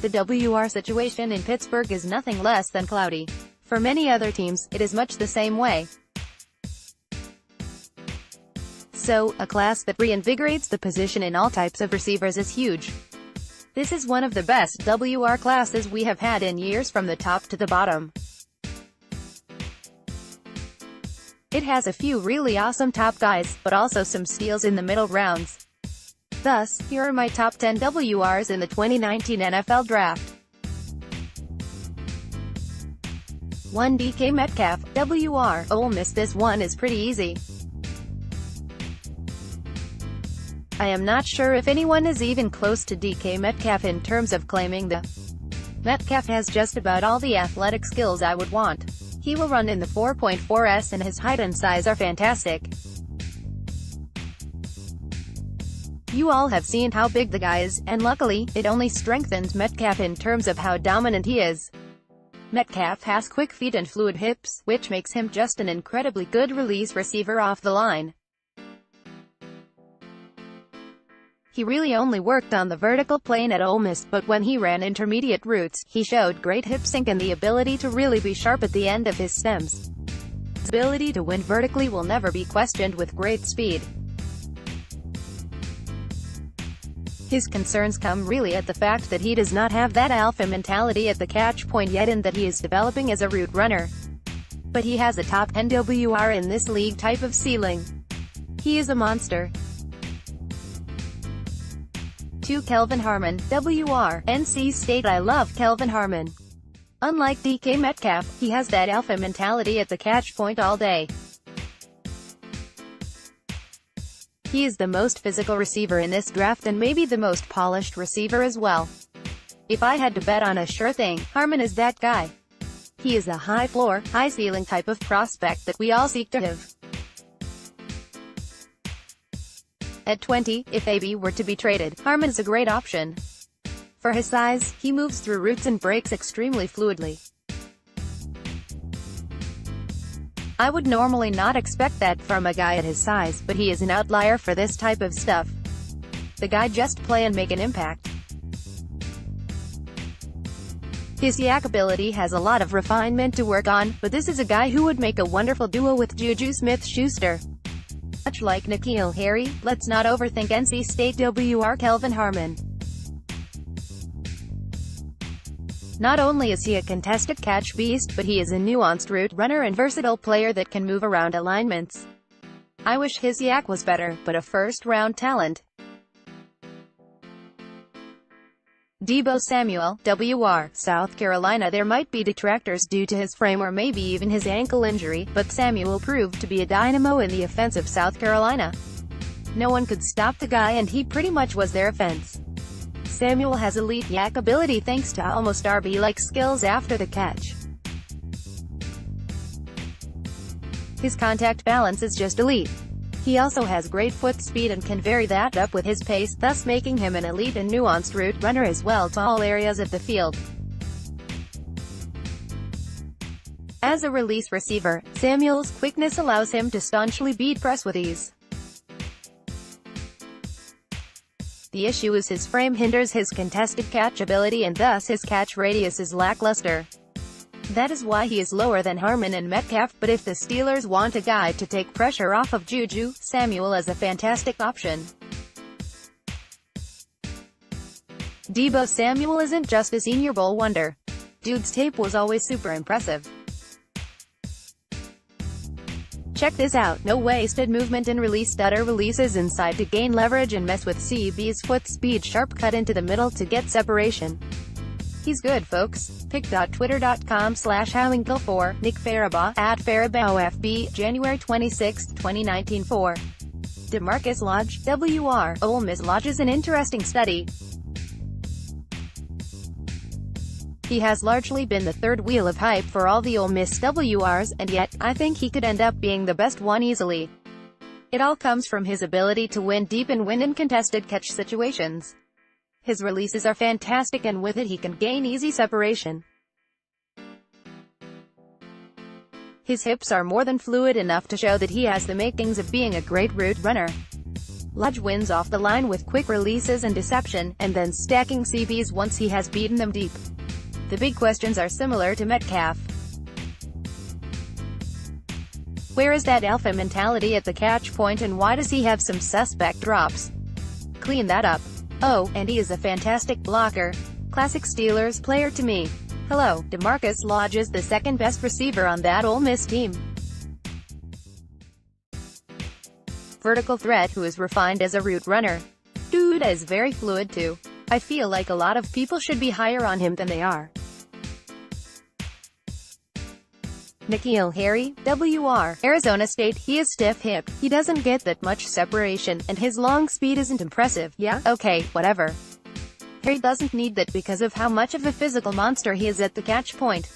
The WR situation in Pittsburgh is nothing less than cloudy. For many other teams, it is much the same way. So, a class that reinvigorates the position in all types of receivers is huge. This is one of the best WR classes we have had in years from the top to the bottom. It has a few really awesome top guys, but also some steals in the middle rounds. Thus, here are my top 10 WRs in the 2019 NFL Draft. 1. DK Metcalf, WR, Ole Miss. This one is pretty easy. I am not sure if anyone is even close to DK Metcalf in terms of claiming the. Metcalf has just about all the athletic skills I would want. He will run in the 4.4s and his height and size are fantastic. You all have seen how big the guy is, and luckily, it only strengthens Metcalf in terms of how dominant he is. Metcalf has quick feet and fluid hips, which makes him just an incredibly good release receiver off the line. He really only worked on the vertical plane at Ole Miss, but when he ran intermediate routes, he showed great hip sync and the ability to really be sharp at the end of his stems. His ability to win vertically will never be questioned with great speed. His concerns come really at the fact that he does not have that alpha mentality at the catch point yet and that he is developing as a route runner. But he has a top 10 WR in this league type of ceiling. He is a monster. 2. Kelvin Harmon, WR, NC State. I love Kelvin Harmon. Unlike DK Metcalf, he has that alpha mentality at the catch point all day. He is the most physical receiver in this draft and maybe the most polished receiver as well. If I had to bet on a sure thing, Harmon is that guy. He is a high floor, high ceiling type of prospect that we all seek to have. At 20, if AB were to be traded, Harmon is a great option. For his size, he moves through routes and breaks extremely fluidly. I would normally not expect that from a guy at his size, but he is an outlier for this type of stuff. The guy just play and make an impact. His yak ability has a lot of refinement to work on, but this is a guy who would make a wonderful duo with Juju Smith-Schuster. Much like N'Keal Harry, let's not overthink NC State WR Kelvin Harmon. Not only is he a contested catch beast, but he is a nuanced route runner and versatile player that can move around alignments. I wish his yak was better, but a first-round talent. Deebo Samuel, WR, South Carolina. There might be detractors due to his frame or maybe even his ankle injury, but Samuel proved to be a dynamo in the offense of South Carolina. No one could stop the guy and he pretty much was their offense. Samuel has elite yak ability thanks to almost RB-like skills after the catch. His contact balance is just elite. He also has great foot speed and can vary that up with his pace, thus making him an elite and nuanced route runner as well to all areas of the field. As a release receiver, Samuel's quickness allows him to staunchly beat press with ease. The issue is his frame hinders his contested catch ability and thus his catch radius is lackluster. That is why he is lower than Harmon and Metcalf, but if the Steelers want a guy to take pressure off of Juju, Samuel is a fantastic option. Deebo Samuel isn't just a Senior Bowl wonder. Dude's tape was always super impressive. Check this out, no wasted movement and release stutter releases inside to gain leverage and mess with CB's foot speed sharp cut into the middle to get separation. He's good folks. Pick.twitter.com/Howingkill4, Nick Farabaugh, @Farabaugh FB, January 26, 2019. 4. DeMarcus Lodge, WR, Ole Miss. Lodge is an interesting study. He has largely been the third wheel of hype for all the Ole Miss WRs, and yet, I think he could end up being the best one easily. It all comes from his ability to win deep and win in contested catch situations. His releases are fantastic and with it he can gain easy separation. His hips are more than fluid enough to show that he has the makings of being a great route runner. Lodge wins off the line with quick releases and deception, and then stacking CBs once he has beaten them deep. The big questions are similar to Metcalf. Where is that alpha mentality at the catch point, and why does he have some suspect drops? Clean that up. Oh, and he is a fantastic blocker. Classic Steelers player to me. Hello, DeMarcus Lodge is the second best receiver on that Ole Miss team. Vertical threat who is refined as a route runner. Dude is very fluid too. I feel like a lot of people should be higher on him than they are. N'Keal Harry, WR, Arizona State. He is stiff-hipped, he doesn't get that much separation, and his long speed isn't impressive. Yeah, okay, whatever. Harry doesn't need that because of how much of a physical monster he is at the catch point.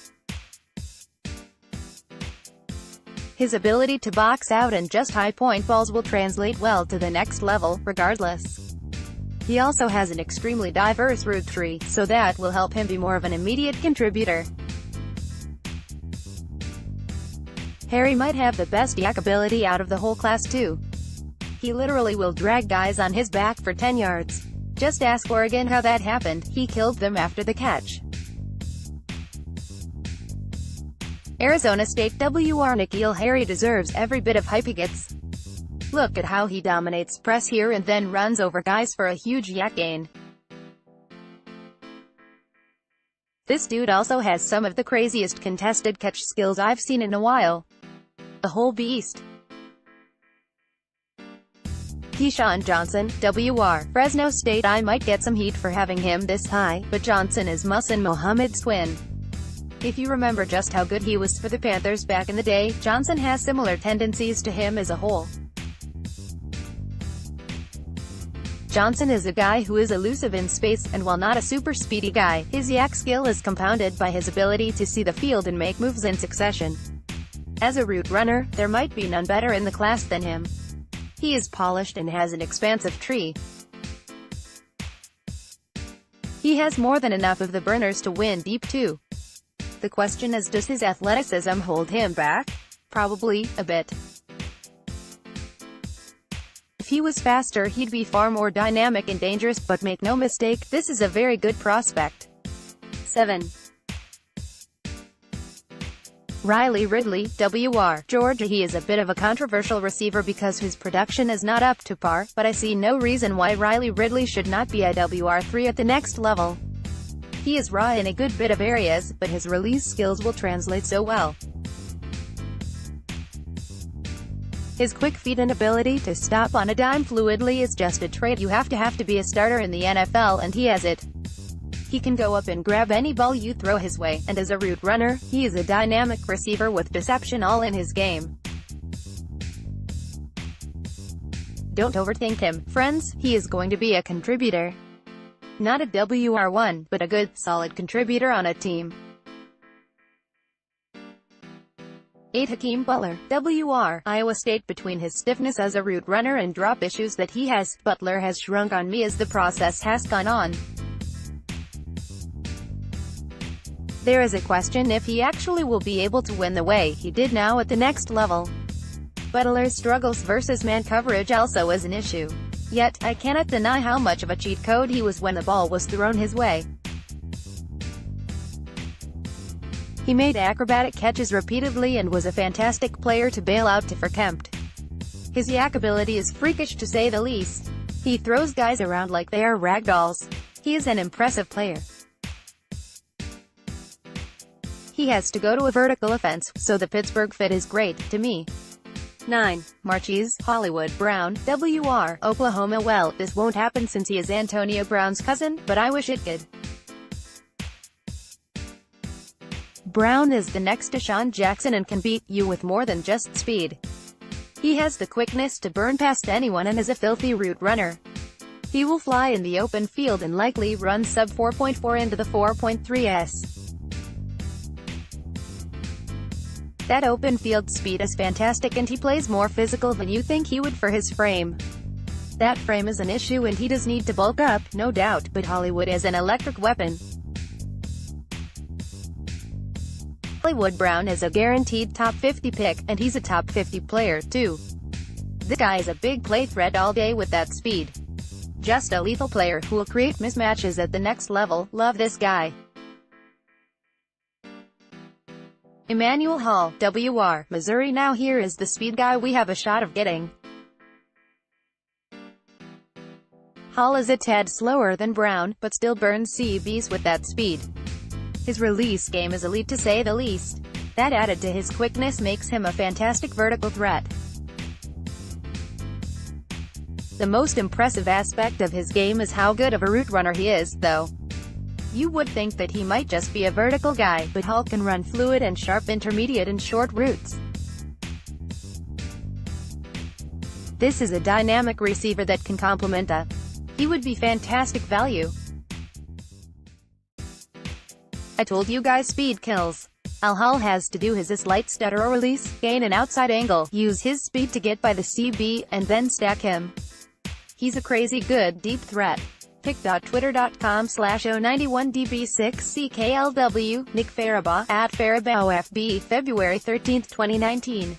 His ability to box out and just high-point balls will translate well to the next level, regardless. He also has an extremely diverse route tree, so that will help him be more of an immediate contributor. Harry might have the best yak ability out of the whole class too. He literally will drag guys on his back for 10 yards. Just ask Oregon how that happened, he killed them after the catch. Arizona State WR N'Keal Harry deserves every bit of hype he gets. Look at how he dominates press here and then runs over guys for a huge yak gain. This dude also has some of the craziest contested catch skills I've seen in a while. The whole beast. Keyshawn Johnson, WR, Fresno State. I might get some heat for having him this high, but Johnson is Muhsin Muhammad's twin. If you remember just how good he was for the Panthers back in the day, Johnson has similar tendencies to him as a whole. Johnson is a guy who is elusive in space, and while not a super speedy guy, his yak skill is compounded by his ability to see the field and make moves in succession. As a route runner, there might be none better in the class than him. He is polished and has an expansive tree. He has more than enough of the burners to win deep too. The question is, does his athleticism hold him back? Probably, a bit. If he was faster, he'd be far more dynamic and dangerous, but make no mistake, this is a very good prospect. 7. Riley Ridley, WR, Georgia. He is a bit of a controversial receiver because his production is not up to par, but I see no reason why Riley Ridley should not be a WR3 at the next level. He is raw in a good bit of areas, but his release skills will translate so well. His quick feet and ability to stop on a dime fluidly is just a trait you have to be a starter in the NFL, and he has it. He can go up and grab any ball you throw his way, and as a route runner, he is a dynamic receiver with deception all in his game. Don't overthink him, friends, he is going to be a contributor. Not a WR1, but a good, solid contributor on a team. 8. Hakeem Butler, WR, Iowa State. Between his stiffness as a route runner and drop issues that he has, Butler has shrunk on me as the process has gone on. There is a question if he actually will be able to win the way he did now at the next level. Butler's struggles versus man coverage also is an issue. Yet, I cannot deny how much of a cheat code he was when the ball was thrown his way. He made acrobatic catches repeatedly and was a fantastic player to bail out for Kempt. His yak ability is freakish to say the least. He throws guys around like they are ragdolls. He is an impressive player. He has to go to a vertical offense, so the Pittsburgh fit is great, to me. 9. Marquise Hollywood Brown, WR, Oklahoma. Well, this won't happen since he is Antonio Brown's cousin, but I wish it could. Brown is the next Deshaun Jackson and can beat you with more than just speed. He has the quickness to burn past anyone and is a filthy route runner. He will fly in the open field and likely run sub 4.4 into the 4.3s. That open field speed is fantastic and he plays more physical than you think he would for his frame. That frame is an issue and he does need to bulk up, no doubt, but Hollywood is an electric weapon. Hollywood Brown is a guaranteed top 50 pick, and he's a top 50 player, too. This guy is a big play threat all day with that speed. Just a lethal player who will create mismatches at the next level. Love this guy. Emmanuel Hall, WR, Missouri. Now here is the speed guy we have a shot of getting. Hall is a tad slower than Brown, but still burns CBs with that speed. His release game is elite to say the least. That added to his quickness makes him a fantastic vertical threat. The most impressive aspect of his game is how good of a route runner he is, though. You would think that he might just be a vertical guy, but Hall can run fluid and sharp intermediate and short routes. This is a dynamic receiver that can complement a. He would be fantastic value. I told you guys speed kills. All Hall has to do is this light stutter or release, gain an outside angle, use his speed to get by the CB, and then stack him. He's a crazy good deep threat. pic.twitter.com/091db6cklw, Nick Farabaugh, @Farabaugh FB, February 13, 2019.